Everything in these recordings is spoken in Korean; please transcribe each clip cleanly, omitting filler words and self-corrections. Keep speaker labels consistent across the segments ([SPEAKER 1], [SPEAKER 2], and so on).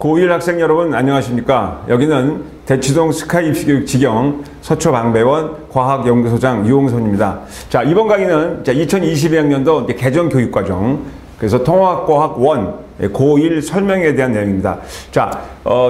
[SPEAKER 1] 고1 학생 여러분 안녕하십니까? 여기는 대치동 스카이 입시교육 지경 서초방배원 과학연구소장 유홍선입니다. 자, 이번 강의는 2022학년도 개정교육과정, 그래서 통합과학 1 고1 설명에 대한 내용입니다. 자,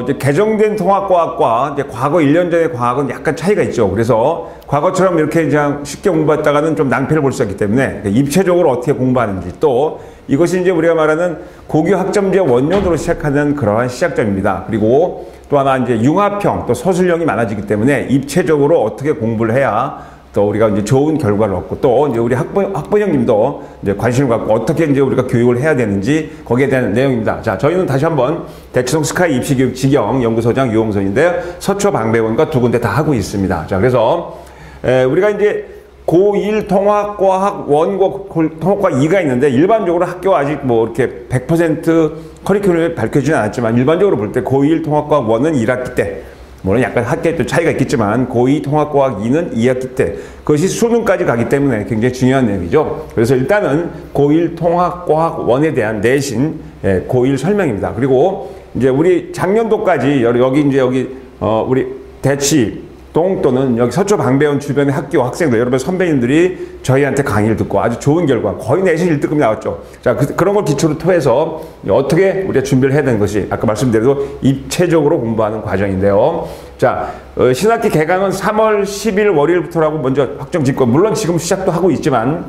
[SPEAKER 1] 이제 개정된 통합과학과 이제 과거 1년 전의 과학은 약간 차이가 있죠. 그래서 과거처럼 이렇게 그냥 쉽게 공부했다가는 좀 낭패를 볼 수 있기 때문에 입체적으로 어떻게 공부하는지, 또 이것이 이제 우리가 말하는 고교 학점제 원년으로 시작하는 그러한 시작점입니다. 그리고 또 하나 이제 융합형, 또 서술형이 많아지기 때문에 입체적으로 어떻게 공부를 해야 또 우리가 이제 좋은 결과를 얻고, 또 이제 우리 학부형님도 이제 관심을 갖고 어떻게 이제 우리가 교육을 해야 되는지 거기에 대한 내용입니다. 자, 저희는 다시 한번 대치동 스카이 입시교육 지경 연구소장 유홍선인데요. 서초방배원과 두 군데 다 하고 있습니다. 자, 그래서 우리가 이제 고1 통합과학 1과 통합과학 2가 있는데, 일반적으로 학교가 아직 뭐 이렇게 100% 커리큘럼이 밝혀지진 않았지만, 일반적으로 볼 때 고1 통합과학 1은 1학기 때, 물론 약간 학기에 또 차이가 있겠지만 고2 통합과학 2는 2학기 때, 그것이 수능까지 가기 때문에 굉장히 중요한 내용이죠. 그래서 일단은 고1 통합과학 1에 대한 내신 고1 설명입니다. 그리고 이제 우리 작년도까지 여기 우리 대치 동 또는 여기 서초방배원 주변의 학교 학생들, 여러분 선배님들이 저희한테 강의를 듣고 아주 좋은 결과, 거의 내신 1등급이 나왔죠. 자, 그런 걸 기초로 토해서 어떻게 우리가 준비를 해야 되는 것이, 아까 말씀드린 입체적으로 공부하는 과정인데요. 자, 신학기 개강은 3월 10일 월요일부터라고 먼저 확정 짓고, 물론 지금 시작도 하고 있지만,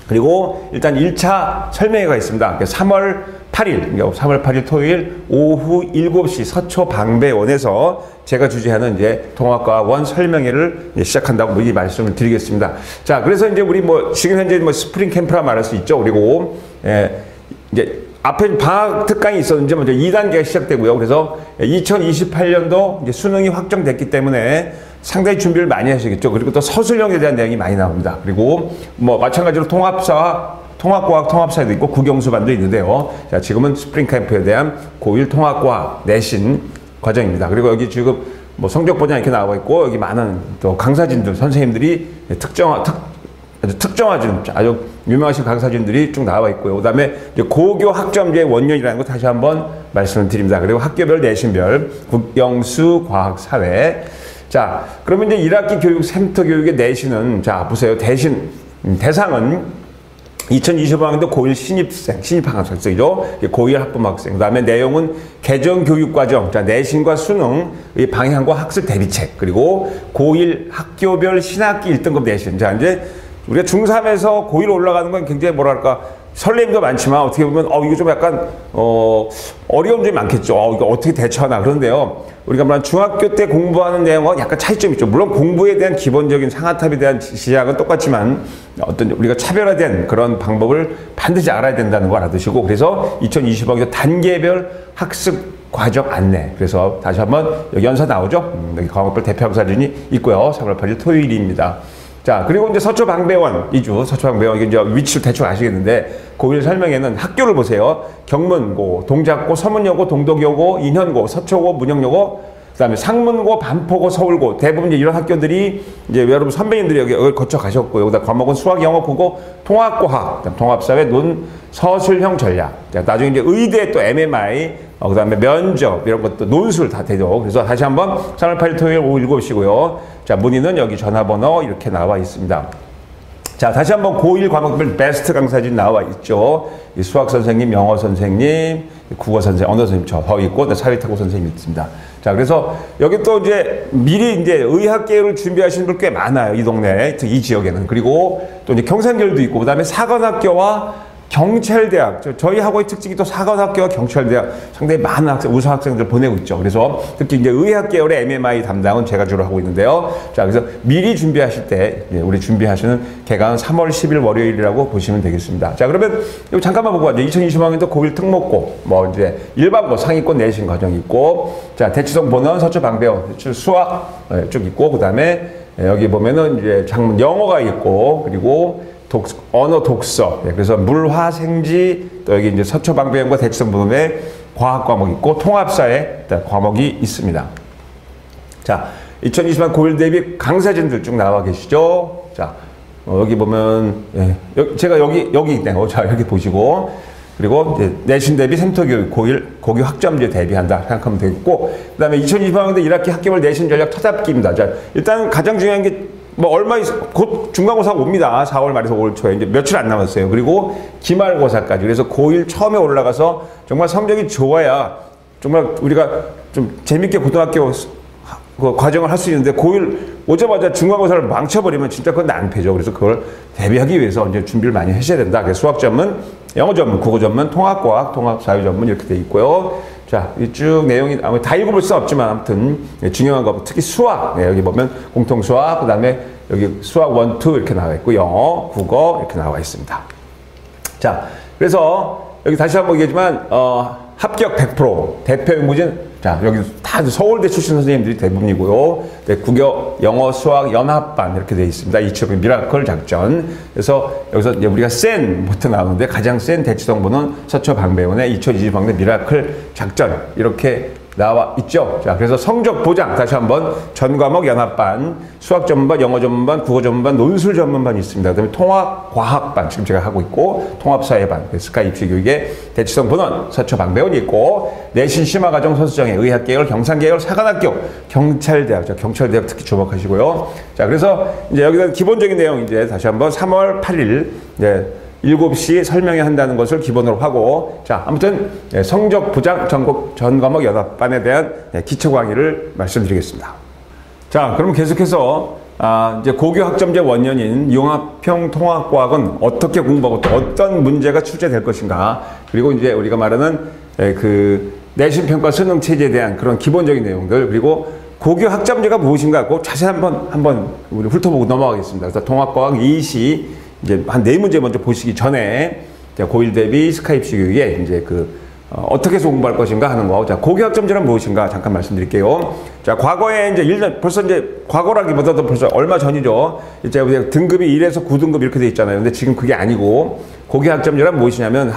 [SPEAKER 1] 그리고 일단 1차 설명회가 있습니다. 3월 8일, 3월 8일 토요일 오후 7시 서초방배원에서 제가 주재하는 이제 통합과학 1 설명회를 시작한다고 미리 말씀을 드리겠습니다. 자, 그래서 이제 우리 지금 현재 스프링 캠프라 말할 수 있죠. 그리고 이제 앞에 방학 특강이 있었는데 먼저 2단계가 시작되고요. 그래서 2028년도 이제 수능이 확정됐기 때문에 상당히 준비를 많이 하시겠죠. 그리고 또 서술형에 대한 내용이 많이 나옵니다. 그리고 마찬가지로 통합과학 통합사도 있고 국영수반도 있는데요. 자, 지금은 스프링 캠프에 대한 고1 통합과학 내신 과정입니다. 그리고 여기 지금 성적 보장 이렇게 나와 있고, 여기 많은 또 강사진들, 선생님들이 아주 특정하신 아주 유명하신 강사진들이 쭉 나와 있고요. 그 다음에 고교 학점제 원년이라는 거 다시 한번 말씀을 드립니다. 그리고 학교별 내신별 국영수 과학 사회. 자, 그러면 이제 1학기 교육 센터 교육의 내신은, 자 보세요. 대상은 2025학년도 고1 신입학생이죠. 고1 학부모 학생. 그 다음에 내용은 개정교육과정, 자, 내신과 수능의 방향과 학습 대비책, 그리고 고1 학교별 신학기 1등급 내신. 자, 이제 우리가 중3에서 고1 올라가는 건 굉장히 뭐랄까, 설렘도 많지만 어떻게 보면 이거 좀 약간 어려운 점이 많겠죠. 이거 어떻게 대처하나. 그런데요, 우리가 말한 중학교 때 공부하는 내용은 약간 차이점이 있죠. 물론 공부에 대한 기본적인 상하탑에 대한 지식은 똑같지만 어떤 우리가 차별화된 그런 방법을 반드시 알아야 된다는 걸 알아두시고, 그래서 2020학년 단계별 학습 과정 안내. 그래서 다시 한번 여기 연사 나오죠. 여기 강원별 대표 강사진이 있고요. 3월 8일 토요일입니다. 자, 그리고 이제 서초방배원 2주, 서초방배원, 이게 이제 위치를 대충 아시겠는데, 고1 설명에는 학교를 보세요. 경문고, 동작고, 서문여고, 동덕여고, 인현고, 서초고, 문영여고, 그 다음에 상문고, 반포고, 서울고, 대부분 이제 이런 학교들이 이제 여러분 선배님들이 여기 거쳐 가셨고요. 그다음 과목은 수학, 영어, 국어, 통합과학, 통합사회, 논, 서술형 전략. 자, 나중에 이제 의대 또 MMI, 그 다음에 면접, 이런 것도 논술 다 되죠. 그래서 다시 한번 3월 8일 토요일 오후 7시고요. 자, 문의는 여기 전화번호 이렇게 나와 있습니다. 자, 다시 한번 고1 과목별 베스트 강사진 나와 있죠. 이 수학 선생님, 영어 선생님, 국어 선생님, 언어 선생님 저 있고, 사회탁구 선생님이 있습니다. 자, 그래서 여기 또 이제 미리 이제 의학계를 준비하시는 분 꽤 많아요. 이 동네, 이 지역에는. 그리고 또 이제 경산계열도 있고, 그 다음에 사관학교와 경찰대학, 저희 학교의 특징이 또 사관학교와 경찰대학 상당히 많은 우수 학생들 보내고 있죠. 그래서 특히 이제 의학 계열의 MMI 담당은 제가 주로 하고 있는데요. 자, 그래서 미리 준비하실 때, 우리 준비하시는 개강은 3월 10일 월요일이라고 보시면 되겠습니다. 자, 그러면 여기 잠깐만 보고 가죠. 2020학년도 고1 특목고, 이제 일반고 상위권 내신 과정이 있고, 자, 대치동 본원, 서초방배원, 수학 쭉 있고, 그 다음에 여기 보면은 이제 장문 영어가 있고, 그리고 언어 독서, 그래서 물화생지, 또 여기 이제 서초방배원과 대치동 본원에 과학 과목이 있고, 통합사회 과목이 있습니다. 자, 2020년 고1 대비 강사진들 쭉 나와 계시죠. 자, 여기 보면, 제가 여기 있네요. 자, 여기 보시고. 그리고 이제 내신 대비 센터교육 고교 학점제 대비한다 생각하면 되겠고, 그 다음에 2020학년도 1학기 학기말 내신 전략 터잡기입니다. 자, 일단 가장 중요한 게 뭐 얼마 곧 중간고사가 옵니다. 4월 말에서 5월 초에 이제 며칠 안 남았어요. 그리고 기말고사까지. 그래서 고1 처음에 올라가서 정말 성적이 좋아야 정말 우리가 좀 재밌게 고등학교 그 과정을 할 수 있는데, 고1 오자마자 중간고사를 망쳐버리면 진짜 그건 낭패죠. 그래서 그걸 대비하기 위해서 이제 준비를 많이 하셔야 된다. 그래서 수학 전문, 영어 전문, 국어 전문, 통합과학, 통합사회 전문 이렇게 돼 있고요. 자, 이 쭉 내용이 아마 다 읽어볼 수는 없지만 아무튼 중요한 거, 특히 수학, 여기 보면 공통수학, 그 다음에 여기 수학 1, 2 이렇게 나와 있고, 영어, 국어 이렇게 나와 있습니다. 자, 그래서 여기 다시 한번 얘기하지만 합격 100%, 대표 응모진, 자, 여기 다 서울대 출신 선생님들이 대부분이고요. 네, 국어, 영어, 수학, 연합반 이렇게 되어 있습니다. 이치업의 미라클 작전. 그래서 여기서 이제 우리가 센부터 나오는데, 가장 센 대치동부는 서초방배원의 2020학년 미라클 작전 이렇게 나와 있죠. 자, 그래서 성적 보장 다시 한번 전과목 연합반, 수학 전문반, 영어 전문반, 국어 전문반, 논술 전문반이 있습니다. 그다음에 통합 과학반 지금 제가 하고 있고, 통합사회반, 스카이 입시교육의 대치동 본원 서초방배원이 있고, 내신 심화과정 선수정예, 의학계열, 경상계열, 사관학교, 경찰대학, 경찰대학 특히 주목하시고요. 자, 그래서 이제 여기서 기본적인 내용 이제 다시 한번 3월 8일 7시 설명회 한다는 것을 기본으로 하고, 자, 아무튼 성적 보장 전과목 연합반에 대한 기초 강의를 말씀드리겠습니다. 자, 그럼 계속해서 이제 고교 학점제 원년인 융합형 통합과학은 어떻게 공부하고 또 어떤 문제가 출제될 것인가, 그리고 이제 우리가 말하는 그 내신 평가 수능 체제에 대한 그런 기본적인 내용들, 그리고 고교 학점제가 무엇인가 꼭 자세히 한번 우리 훑어보고 넘어가겠습니다. 그래서 통합과학 2시 이제 한 4문제 먼저 보시기 전에, 고1 대비 스카이 입시 교육에 이제 어떻게 해서 공부할 것인가 하는 거. 자, 고교 학점제는 무엇인가 잠깐 말씀드릴게요. 자, 과거에 이제 1년, 벌써 이제 과거라기보다도 벌써 얼마 전이죠. 이제 우리가 등급이 1에서 9등급 이렇게 돼 있잖아요. 근데 지금 그게 아니고, 고교 학점제란 무엇이냐면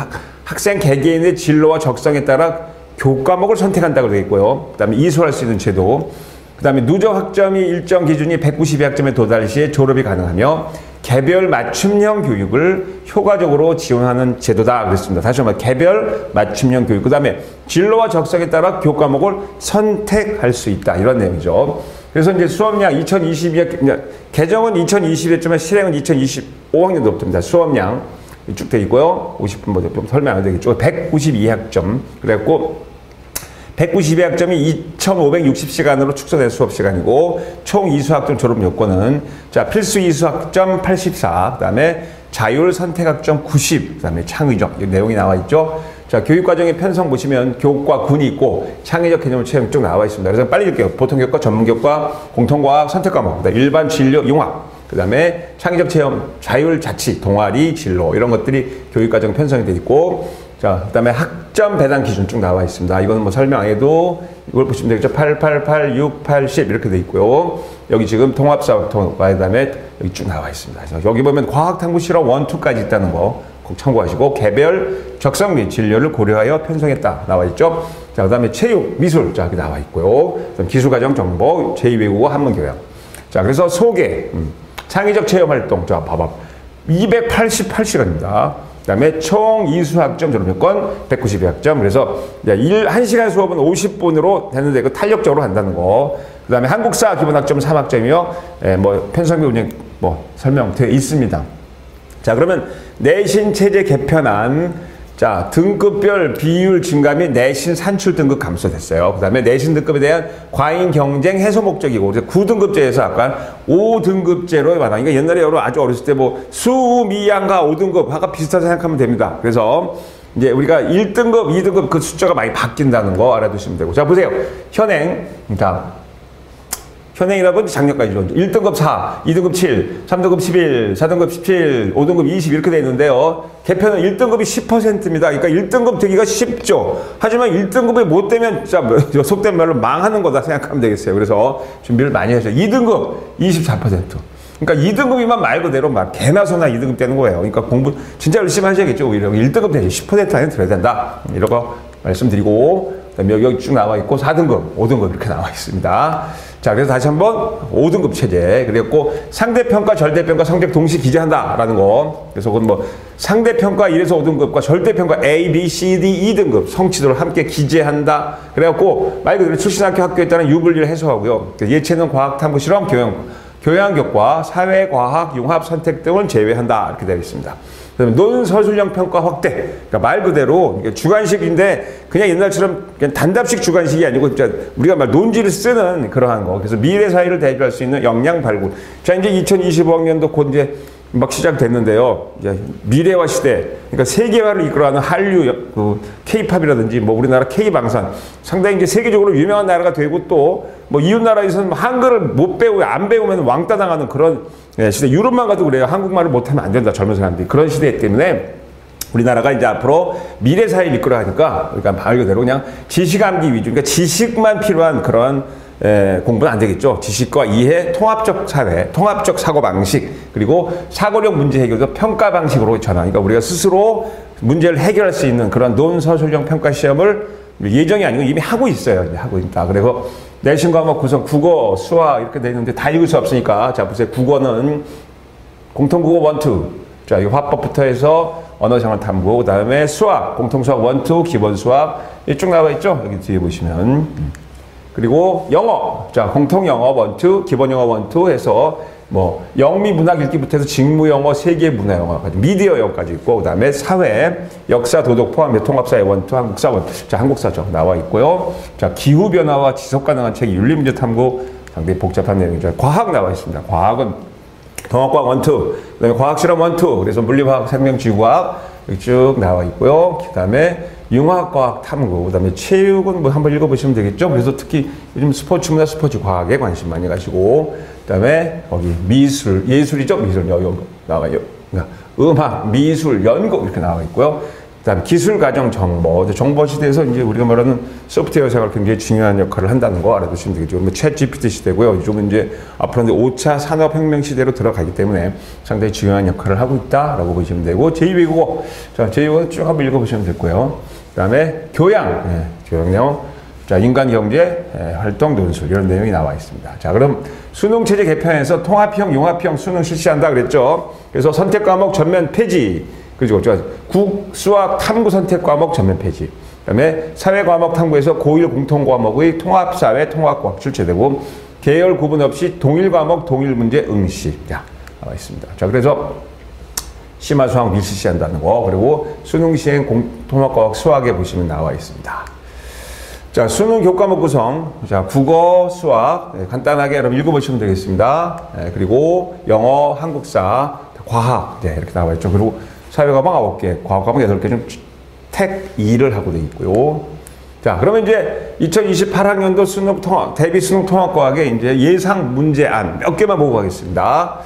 [SPEAKER 1] 학생 개개인의 진로와 적성에 따라 교과목을 선택한다고 되어 있고요. 그 다음에 이수할 수 있는 제도. 그 다음에 누적 학점이 일정 기준이 192학점에 도달 시에 졸업이 가능하며, 개별 맞춤형 교육을 효과적으로 지원하는 제도다 그랬습니다. 다시 한번 개별 맞춤형 교육, 그 다음에 진로와 적성에 따라 교과목을 선택할 수 있다, 이런 내용이죠. 그래서 이제 수업량 2022학 개정은 2022학점에 실행은 2025학년도부터입니다. 수업량 쭉 되어 있고요. 50분 먼저 좀 설명 안 되겠죠. 192학점 그래갖고 192학점이 2,560시간으로 축소된 수업시간이고, 총 이수학점 졸업 요건은, 자, 필수 이수학점 84, 그 다음에 자율 선택학점 90, 그 다음에 창의적, 이 내용이 나와 있죠. 자, 교육과정의 편성 보시면 교과, 군이 있고, 창의적 개념을 체험 쭉 나와 있습니다. 그래서 빨리 읽게요. 보통교과, 전문교과, 공통과학, 선택과목, 그다음에 일반 진로, 융합, 그 다음에 창의적 체험, 자율 자치, 동아리, 진로, 이런 것들이 교육과정 편성이 되어 있고, 자, 그 다음에 학점 배당 기준 쭉 나와 있습니다. 이거는 뭐 설명 안 해도 이걸 보시면 되겠죠. 8, 8, 8, 6, 8, 10 이렇게 돼 있고요. 여기 지금 통합사학과, 그 다음에 여기 쭉 나와 있습니다. 그래서 여기 보면 과학탐구 실험 1, 2까지 있다는 거 꼭 참고하시고, 개별 적성 및 진로를 고려하여 편성했다 나와 있죠. 자, 그 다음에 체육, 미술, 자, 여기 나와 있고요. 기술과정 정보, 제2외국어 한문교양. 자, 그래서 소개, 창의적 체험 활동, 자, 봐봐. 288시간입니다. 그 다음에 총 이수학점 졸업요건 192학점. 그래서 1시간 수업은 50분으로 되는데 그 탄력적으로 한다는 거. 그 다음에 한국사 기본학점 3학점이요. 뭐 편성비 운영 뭐 설명되어 있습니다. 자, 그러면 내신 체제 개편안, 자, 등급별 비율 증가 및 내신 산출 등급 감소됐어요. 그 다음에 내신 등급에 대한 과잉 경쟁 해소 목적이고, 9등급제에서 아까 5등급제로 완화. 그러니까 옛날에 여러분 아주 어렸을 때 뭐 수, 미, 양가 5등급 아까 비슷하다 생각하면 됩니다. 그래서 이제 우리가 1등급, 2등급 그 숫자가 많이 바뀐다는 거 알아두시면 되고. 자, 보세요. 현행. 자, 현행이라고 작년까지죠. 1등급 4, 2등급 7, 3등급 11, 4등급 17, 5등급 20 이렇게 되어 있는데요. 개편은 1등급이 10%입니다. 그러니까 1등급 되기가 쉽죠. 하지만 1등급이 못 되면 진짜 속된 말로 망하는 거다 생각하면 되겠어요. 그래서 준비를 많이 하죠. 2등급 24%. 그러니까 2등급이면 말 그대로 막 개나 소나 2등급 되는 거예요. 그러니까 공부 진짜 열심히 하셔야겠죠. 오히려 1등급 되지 10% 안에 들어야 된다. 이런 거 말씀드리고, 그다음에 여기 쭉 나와 있고 4등급, 5등급 이렇게 나와 있습니다. 자, 그래서 다시 한번 5등급 체제. 그리고 상대평가, 절대평가 성적 동시 기재한다라는 거. 그래서 그건 뭐 상대평가 1에서 5등급과 절대평가 A, B, C, D, 2등급 성취도를 함께 기재한다. 그래갖고 말 그대로 출신학교 학교에 따른 유불리를 해소하고요. 예체능 과학 탐구 실험 교양교과, 사회과학, 융합 선택 등을 제외한다. 이렇게 되어 있습니다. 그다음에 논서술형 평가 확대. 그러니까 말 그대로 주관식인데 그냥 옛날처럼 그냥 단답식 주관식이 아니고 진짜 우리가 말 논지를 쓰는 그러한 거. 그래서 미래 사회를 대비할 수 있는 역량 발굴. 자, 이제 2025학년도 곧 이제 막 시작됐는데요. 이제 미래화 시대. 그러니까 세계화를 이끌어가는 한류, 그 K-팝이라든지 뭐 우리나라 K-방산. 상당히 이제 세계적으로 유명한 나라가 되고 또 뭐 이웃 나라에서는 한글을 못 배우고 안 배우면 왕따 당하는 그런 시대. 유럽만 가도 그래요. 한국말을 못하면 안 된다. 젊은 사람들이. 그런 시대이기 때문에 우리나라가 이제 앞으로 미래 사회를 이끌어가니까 그러니까 말 그대로 그냥 지식 암기 위주. 그러니까 지식만 필요한 그런 공부는 안 되겠죠. 지식과 이해, 통합적 사회, 통합적 사고 방식, 그리고 사고력 문제 해결도 평가 방식으로 전환. 그러니까 우리가 스스로 문제를 해결할 수 있는 그런 논서술형 평가 시험을 예정이 아니고 이미 하고 있어요. 이제 하고 있다. 그래서 내신 과목 구성, 국어, 수학 이렇게 돼 있는데 다 읽을 수 없으니까 자 보세요. 국어는 공통국어 1, 2. 자, 이 화법부터 해서 언어생활 탐구, 그다음에 수학, 공통수학 1, 2, 기본 수학 쭉 나와 있죠. 여기 뒤에 보시면. 그리고 영어, 자 공통영어 1, 2, 기본영어 1, 2 해서 뭐 영미 문학 읽기부터 해서 직무영어, 세계문화영어까지, 미디어 영어까지 있고, 그다음에 사회, 역사, 도덕 포함해 통합사회 1, 2, 한국사 1, 자 한국사죠 나와 있고요. 자 기후변화와 지속가능한 책, 윤리문제 탐구 상당히 복잡한 내용이죠. 과학 나와 있습니다. 과학은 통합과학 1, 2, 그다음에 과학실험 1, 2, 그래서 물리화학, 생명지구과학 여기 쭉 나와 있고요. 그다음에 융합과학 탐구, 그다음에 체육은 뭐 한번 읽어보시면 되겠죠. 그래서 특히 요즘 스포츠문화, 스포츠 과학에 관심 많이 가지고, 그다음에 거기 미술, 예술이죠. 미술 여기 나와요. 그러니까 음악, 미술, 연극 이렇게 나와 있고요. 그다음에 기술과정 정보, 정보 시대에서 이제 우리가 말하는 소프트웨어 생활 굉장히 중요한 역할을 한다는 거 알아두시면 되겠죠. 뭐 챗 GPT 시대고요. 이쪽은 이제 앞으로 5차 산업혁명 시대로 들어가기 때문에 상당히 중요한 역할을 하고 있다라고 보시면 되고, 제2외국어, 자 제2외국어 쭉 한번 읽어보시면 되고요. 그다음에 교양, 교양 내용, 자 인간 경제, 활동 논술 이런 내용이 나와 있습니다. 자 그럼 수능 체제 개편에서 통합형, 융합형 수능 실시한다 그랬죠. 그래서 선택 과목 전면 폐지. 그리고 국, 수학, 탐구 선택 과목 전면 폐지. 그다음에 사회 과목 탐구에서 고1 공통 과목의 통합사회, 통합과학 출제되고, 계열 구분 없이 동일 과목, 동일 문제 응시. 자 나와 있습니다. 자 그래서 심화 수학 밀실시한다는 거, 그리고 수능 시행 통합과학 수학에 보시면 나와 있습니다. 자, 수능 교과목 구성. 자, 국어, 수학. 간단하게 여러분 읽어보시면 되겠습니다. 그리고 영어, 한국사, 과학. 이렇게 나와 있죠. 그리고 사회과목 9개, 과학과목 8개 중 택 2를 하고 되어 있고요. 자, 그러면 이제 2028학년도 수능 대비 수능 통합과학의 이제 예상 문제안 몇 개만 보고 가겠습니다.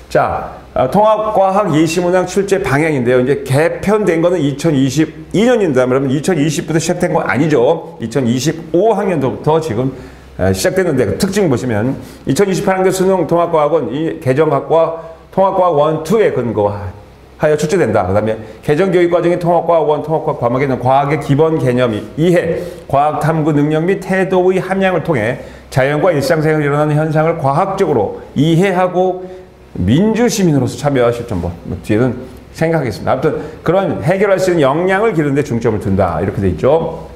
[SPEAKER 1] 자, 통합과학 예시문항 출제 방향인데요. 이제 개편된 거는 2022년입니다. 그러면 2020부터 시작된 건 아니죠. 2025학년도부터 지금 시작됐는데, 그 특징 보시면 2028학년 수능 통합과학은 이 개정학과 통합과학 1, 2에 근거하여 출제된다. 그 다음에 개정교육과정의 통합과학 1, 통합과학 과목에는 과학의 기본 개념, 이해, 과학 탐구 능력 및 태도의 함양을 통해 자연과 일상생활에 일어나는 현상을 과학적으로 이해하고 민주시민으로서 참여하실 점, 뒤에는 생각하겠습니다. 아무튼 그런 해결할 수 있는 역량을 기르는 데 중점을 둔다. 이렇게 돼 있죠.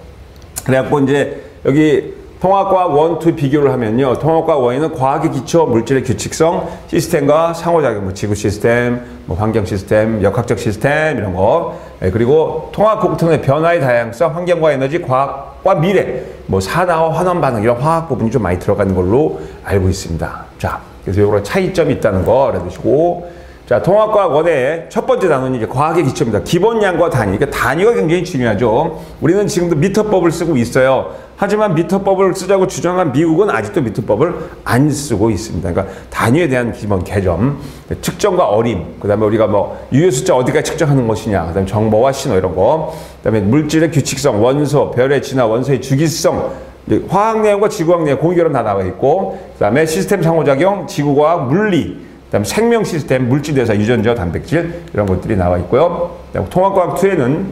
[SPEAKER 1] 그래갖고 이제 여기 통합과학 1, 2 비교를 하면요. 통합과학 1에는 과학의 기초, 물질의 규칙성, 시스템과 상호작용, 뭐 지구 시스템, 뭐 환경 시스템, 역학적 시스템 이런 거. 그리고 통합 공통의 변화의 다양성, 환경과 에너지, 과학과 미래, 뭐 산화와 환원 반응 이런 화학 부분이 좀 많이 들어가는 걸로 알고 있습니다. 자. 그래서 요런 차이점이 있다는 거 알아두시고, 자 통합과학 1의 첫 번째 단원이 이제 과학의 기초입니다. 기본량과 단위. 그러니까 단위가 굉장히 중요하죠. 우리는 지금도 미터법을 쓰고 있어요. 하지만 미터법을 쓰자고 주장한 미국은 아직도 미터법을 안 쓰고 있습니다. 그러니까 단위에 대한 기본 개념, 측정과 어림, 그 다음에 우리가 뭐 유효 숫자 어디까지 측정하는 것이냐, 그 다음에 정보와 신호 이런 거, 그 다음에 물질의 규칙성, 원소, 별의 진화, 원소의 주기성, 화학 내용과 지구과학 내용 공유결합 다 나와 있고, 그 다음에 시스템 상호작용, 지구과학, 물리, 그 다음에 생명 시스템, 물질대사, 유전자, 단백질 이런 것들이 나와 있고요. 통합과학 2에는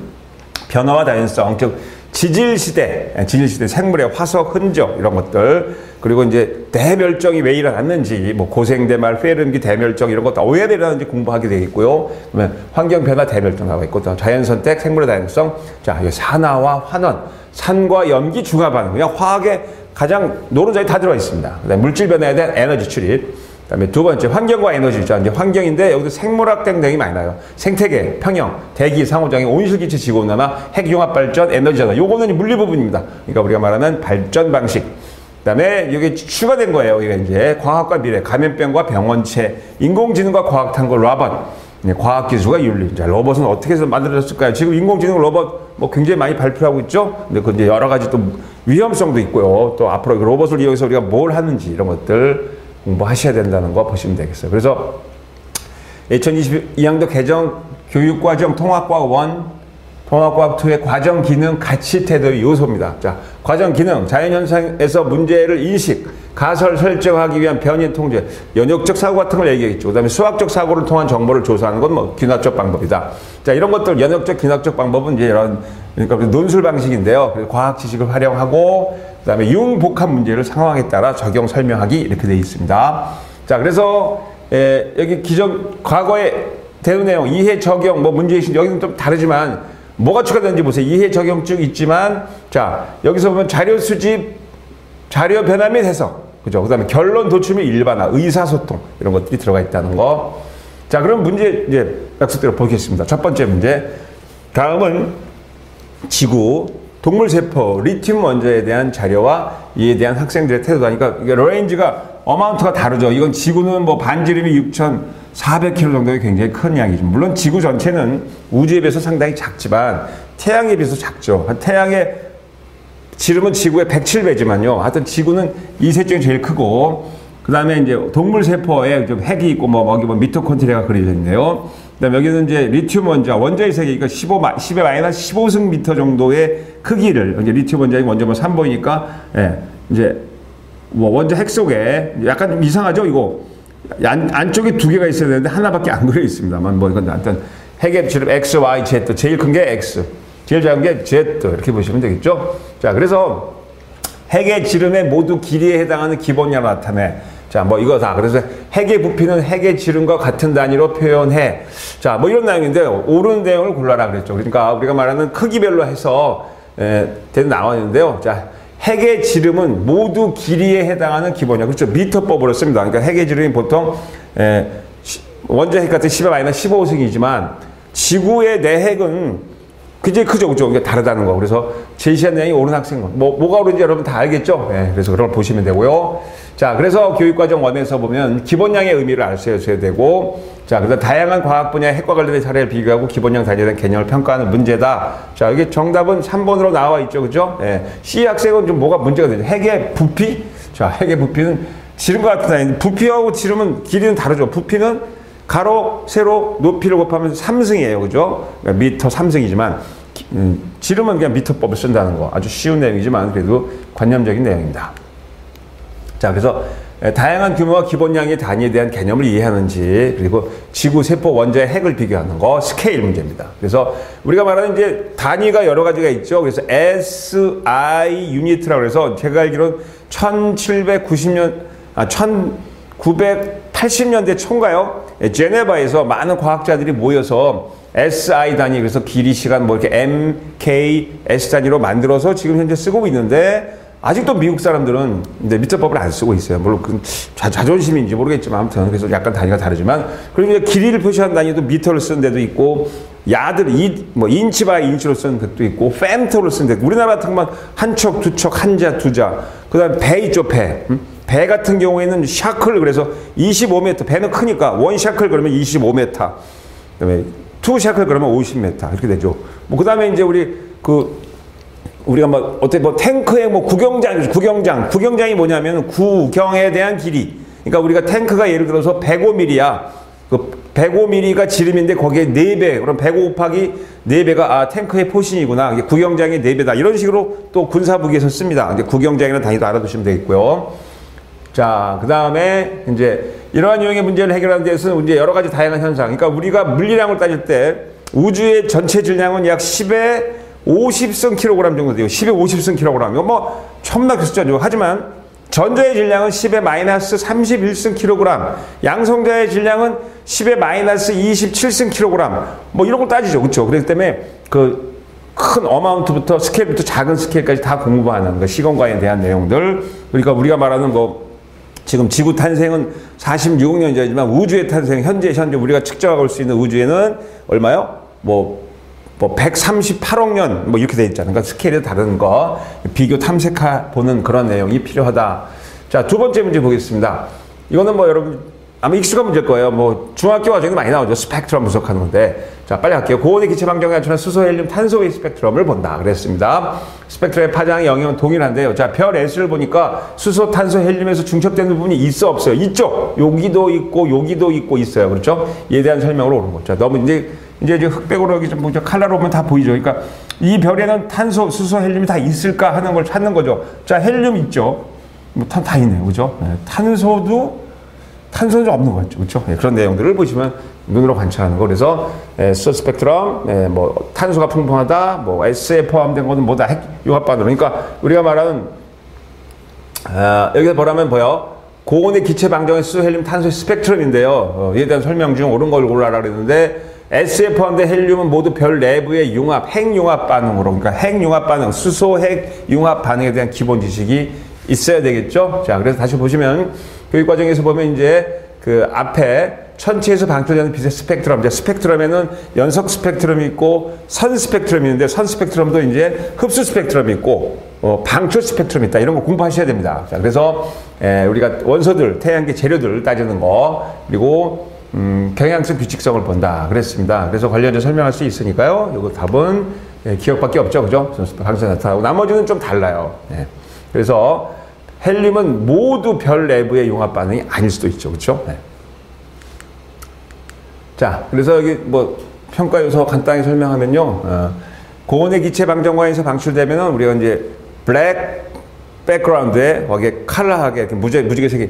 [SPEAKER 1] 변화와 다연성, 즉 지질시대 생물의 화석 흔적 이런 것들, 그리고 이제 대멸종이 왜 일어났는지, 뭐 고생대말, 페르미 대멸종 이런 것도 왜 일어났는지 공부하게 되겠고요. 그러면 환경변화 대멸종 나와 있고, 또 자연선택, 생물의 다양성, 자, 산화와 환원, 산과 염기 중화 반응, 그냥 화학의 가장 노른자에 다 들어가 있습니다. 그다음에 물질 변화에 대한 에너지 출입, 그다음에 두 번째 환경과 에너지. 자, 이제 환경인데 여기서 생물학 등등이 많이 나요. 생태계, 평형, 대기, 상호작용, 온실기체, 지구온난화, 핵융합 발전, 에너지 전환. 요거는 물리 부분입니다. 그러니까 우리가 말하는 발전 방식. 그다음에 여기 추가된 거예요. 이게 이제 과학과 미래, 감염병과 병원체, 인공지능과 과학 탐구, 로봇, 과학기술과 윤리. 자, 로봇은 어떻게 해서 만들어졌을까요? 지금 인공지능 로봇 뭐 굉장히 많이 발표하고 있죠. 근데 그 이제 여러 가지 또 위험성도 있고요. 또 앞으로 로봇을 이용해서 우리가 뭘 하는지 이런 것들 공부하셔야 된다는 거 보시면 되겠어요. 그래서 2022학년도 개정 교육과정 통합과학 1, 통합과학 2의 과정 기능, 가치, 태도의 요소입니다. 자, 과정 기능, 자연현상에서 문제를 인식, 가설 설정하기 위한 변이 통제, 연역적 사고 같은 걸 얘기했죠. 그 다음에 수학적 사고를 통한 정보를 조사하는 건 뭐 귀납적 방법이다. 자, 이런 것들, 연역적, 귀납적 방법은 이제 이런, 그러니까 논술 방식인데요. 그래서 과학 지식을 활용하고, 그 다음에 융복합 문제를 상황에 따라 적용 설명하기 이렇게 되어 있습니다. 자, 그래서 여기 과거의 대우 내용, 이해 적용, 뭐 문제의식, 여기는 좀 다르지만 뭐가 추가되는지 보세요. 이해 적용 쭉 있지만, 자, 여기서 보면 자료 수집, 자료 변화 및 해석, 그죠? 그 다음에 결론 도출 및 일반화, 의사소통 이런 것들이 들어가 있다는 거. 자, 그럼 문제 이제 약속대로 보겠습니다. 첫 번째 문제. 다음은 지구, 동물세포, 리튬 원자에 대한 자료와 이에 대한 학생들의 태도다. 그러니까 이게 레인지가 어마운트가 다르죠. 이건 지구는 뭐 반지름이 6,400km 정도의 굉장히 큰 양이죠. 물론 지구 전체는 우주에 비해서 상당히 작지만 태양에 비해서 작죠. 태양의 지름은 지구의 107배지만요. 하여튼 지구는 이 셋 중에 제일 크고, 그 다음에 이제 동물세포에 좀 핵이 있고, 여기 미토콘드리아가 그려져 있네요. 그 다음에 여기는 이제 리튬 원자의 세계, 그러니까 10의 마이너스 15승미터 정도의 크기를, 이제 리튬 원자의 원자 뭐 3번이니까, 예, 이제 뭐 원자 핵 속에 약간 좀 이상하죠, 이거. 안쪽에 두 개가 있어야 되는데 하나밖에 안 그려 있습니다만, 뭐 이건 일단 핵의 지름 X, Y, Z, 제일 큰 게 X. 제일 작은 게 Z 이렇게 보시면 되겠죠. 자, 그래서 핵의 지름의 모두 길이에 해당하는 기본량을 나타내. 자, 뭐 이거 다. 그래서 핵의 부피는 핵의 지름과 같은 단위로 표현해. 자, 뭐 이런 내용인데 옳은 내용을 골라라 그랬죠. 그러니까 우리가 말하는 크기별로 해서 나와 있는데요. 자, 핵의 지름은 모두 길이에 해당하는 기본량. 그렇죠. 미터법으로 씁니다. 그러니까 핵의 지름이 보통 원자 핵 같은 10의 마이너스 15승이지만 지구의 내핵은 굉장히 크죠, 그죠? 이게 다르다는 거. 그래서 제시한 내용이 옳은 학생은 뭐가 옳은지 여러분 다 알겠죠? 예, 그래서 그런 걸 보시면 되고요. 자, 그래서 교육과정 1에서 보면 기본량의 의미를 알 수 있어야 되고, 자, 그래서 다양한 과학 분야의 핵과 관련된 사례를 비교하고 기본량 단위에 대한 개념을 평가하는 문제다. 자, 이게 정답은 3번으로 나와 있죠, 그죠? 예, C 학생은 좀 뭐가 문제가 되죠? 핵의 부피? 자, 핵의 부피는 지름과 같은 단위. 부피하고 지름은 길이는 다르죠. 부피는 가로, 세로, 높이를 곱하면 3승이에요. 그죠? 그러니까 미터 3승이지만, 지름은 그냥 미터법을 쓴다는 거. 아주 쉬운 내용이지만, 그래도 관념적인 내용입니다. 자, 그래서, 다양한 규모와 기본량의 단위에 대한 개념을 이해하는지, 그리고 지구, 세포, 원자의 핵을 비교하는 거, 스케일 문제입니다. 그래서, 우리가 말하는 이제 단위가 여러 가지가 있죠. 그래서 SI 유니트라고 해서, 제가 알기로는 1980년대 초인가요? 제네바에서 많은 과학자들이 모여서 SI 단위, 그래서 길이, 시간, 뭐 이렇게 MK, S 단위로 만들어서 지금 현재 쓰고 있는데, 아직도 미국 사람들은 이제 미터법을 안 쓰고 있어요. 물론 그 자존심인지 모르겠지만 아무튼 그래서 약간 단위가 다르지만, 그리고 이제 길이를 표시한 단위도 미터를 쓰는 데도 있고, 뭐 인치 바이 인치로 쓰는 데도 있고, femto로 쓰는 데도, 우리나라 같은 것만 한 척, 두 척, 한 자, 두 자. 그 다음에 배 있죠, 배. 배 같은 경우에는 샤클, 그래서 25m, 배는 크니까 원 샤클 그러면 25m, 그다음에 투 샤클 그러면 50m 이렇게 되죠. 뭐 그다음에 이제 우리가 뭐 어때 뭐 탱크의 뭐 구경장이 뭐냐면 구경에 대한 길이. 그러니까 우리가 탱크가 예를 들어서 105mm야. 그 105mm가 지름인데 거기에 4배. 그럼 105 곱하기 4배가 탱크의 포신이구나. 이게 구경장의 4배다. 이런 식으로 또 군사무기에서 씁니다. 이제 구경장이라는 단위도 알아두시면 되겠고요. 자, 그 다음에 이제 이러한 유형의 문제를 해결하는 데서는 이제 여러 가지 다양한 현상. 그러니까 우리가 물리량을 따질 때 우주의 전체 질량은 약 10의 50승 킬로그램 정도 돼요. 10에 50승 킬로그램. 이거 뭐 천막 숫자죠. 하지만 전자의 질량은 10에 마이너스 31승 킬로그램, 양성자의 질량은 10에 마이너스 27승 킬로그램. 뭐 이런 걸 따지죠. 그렇죠? 그렇기 때문에 그 큰 어마운트부터 스케일부터 작은 스케일까지 다 공부하는 그 시공간에 대한 내용들. 그러니까 우리가 말하는 뭐 지금 지구 탄생은 46억 년 전이지만 우주의 탄생 현재 우리가 측정하고 올 수 있는 우주에는 얼마요? 뭐 138억 년 뭐 이렇게 돼 있잖아요. 그러니까 스케일이 다른 거 비교 탐색해 보는 그런 내용이 필요하다. 자, 두 번째 문제 보겠습니다. 이거는 뭐 여러분 아마 익숙한 문제일 거예요. 뭐 중학교 과정에 많이 나오죠. 스펙트럼 분석하는 건데. 자, 빨리 할게요. 고온의 기체 방정에 갖추는 수소, 헬륨, 탄소의 스펙트럼을 본다 그랬습니다. 스펙트럼의 파장의 영역은 동일한데요. 자, 별 S를 보니까 수소, 탄소, 헬륨에서 중첩되는 부분이 있어 없어요? 있죠. 여기도 있고 여기도 있고 있어요. 그렇죠? 이에 대한 설명으로 오는 거죠. 너무 이제 흑백으로 여기 좀 보죠. 칼라로 보면 다 보이죠. 그러니까 이 별에는 탄소, 수소, 헬륨이 다 있을까 하는 걸 찾는 거죠. 자, 헬륨 있죠. 뭐 다 있네요. 그죠? 네. 탄소는 좀 없는 것 같죠. 그렇죠? 네, 그런 내용들을 보시면 눈으로 관찰하는 거. 그래서 수소 스펙트럼, 뭐 탄소가 풍부하다, 뭐 S에 포함된 거는 뭐다 융합반으로. 그러니까 우리가 말하는 여기서 뭐라면 보여. 고온의 기체 방정의 수소, 헬륨, 탄소의 스펙트럼인데요. 이에 대한 설명 중 옳은 걸 골라라 그랬는데 S에 포함된 헬륨은 모두 별 내부의 융합, 핵융합 반응으로. 그러니까 핵융합 반응, 수소 핵융합 반응에 대한 기본 지식이 있어야 되겠죠. 자, 그래서 다시 보시면 교육과정에서 보면 이제 그 앞에 천체에서 방출되는 빛의 스펙트럼, 이제 스펙트럼에는 연석 스펙트럼이 있고 선 스펙트럼이 있는데 선 스펙트럼도 이제 흡수 스펙트럼이 있고 방출 스펙트럼이 있다. 이런 거 공부하셔야 됩니다. 자, 그래서 우리가 원소들, 태양계 재료들 따지는 거, 그리고 경향성 규칙성을 본다 그랬습니다. 그래서 관련해서 설명할 수 있으니까요. 이거 답은 기억밖에 없죠. 그죠? 방수에 나타나고 나머지는 좀 달라요. 그래서 헬륨은 모두 별 내부의 융합 반응이 아닐 수도 있죠. 그렇죠? 네. 자, 그래서 여기 뭐 평가 요소 간단히 설명하면요. 고온의 기체 방정관에서 방출되면은 우리가 이제 블랙 백그라운드에 거기에 컬러하게 이렇게 무지개색이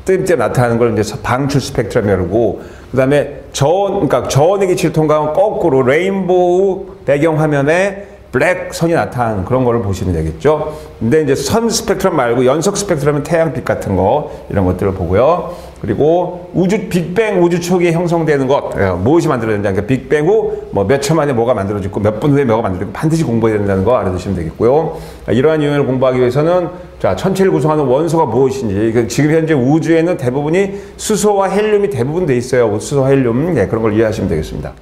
[SPEAKER 1] 뜸뜸 나타나는 걸 이제 방출 스펙트럼이라고. 그다음에 그러니까 저온의 기체를 통과하면 거꾸로 레인보우 배경 화면에 블랙 선이 나타나는 그런 거를 보시면 되겠죠. 근데 이제 선 스펙트럼 말고 연석 스펙트럼은 태양빛 같은 거, 이런 것들을 보고요. 그리고 빅뱅 우주 초기에 형성되는 것, 무엇이 만들어졌는지, 그러니까 빅뱅 후 뭐 몇 초 만에 뭐가 만들어지고 몇 분 후에 뭐가 만들어지고 반드시 공부해야 된다는 거 알아두시면 되겠고요. 이러한 유형을 공부하기 위해서는 자, 천체를 구성하는 원소가 무엇인지, 지금 현재 우주에는 대부분이 수소와 헬륨이 대부분 돼 있어요. 수소와 헬륨, 그런 걸 이해하시면 되겠습니다.